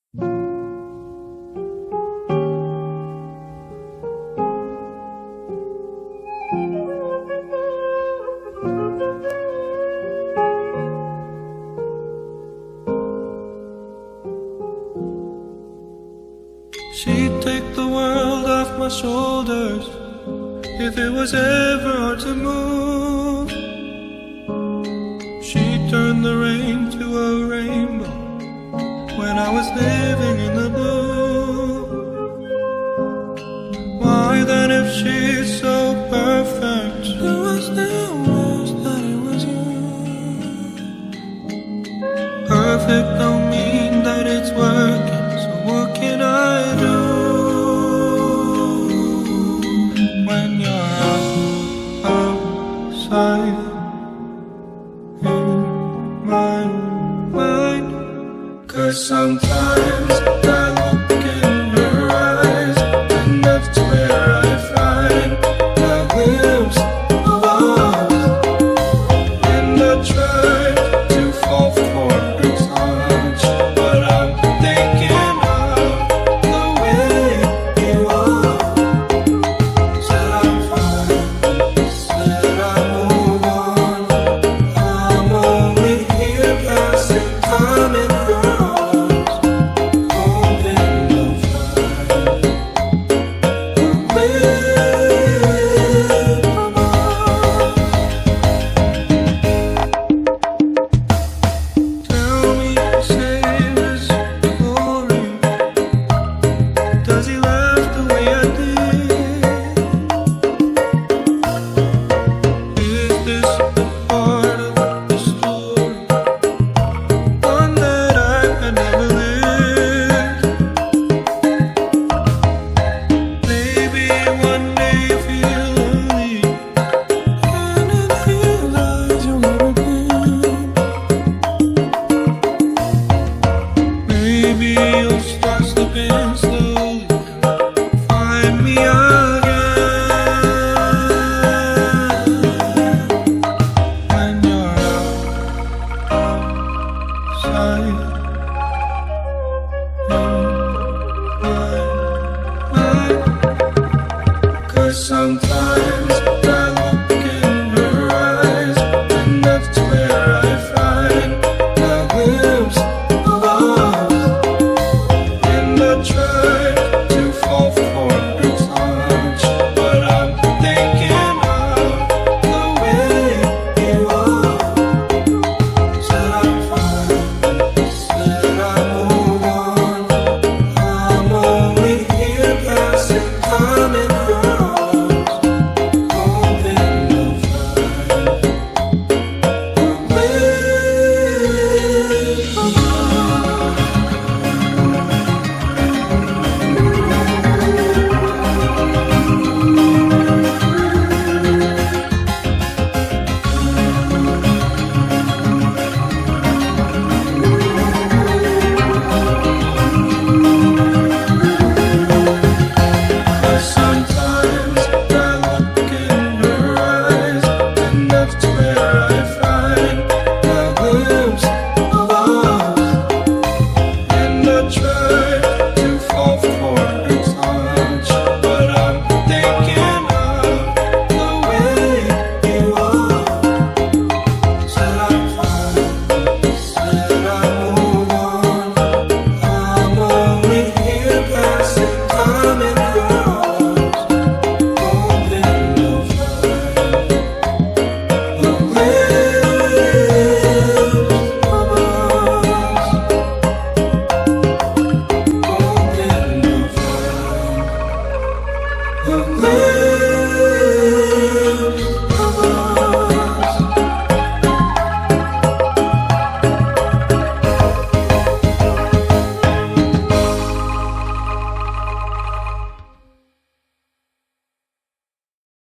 She'd take the world off my shoulders if it was ever hard to move. She'd turn the rain to a rainbow when I was living in the blue. Why then, if she's so perfect, do I still wish that it was you? Perfect don't mean that it's working, so what can I do when you're outside in my mind? 'Cause sometimes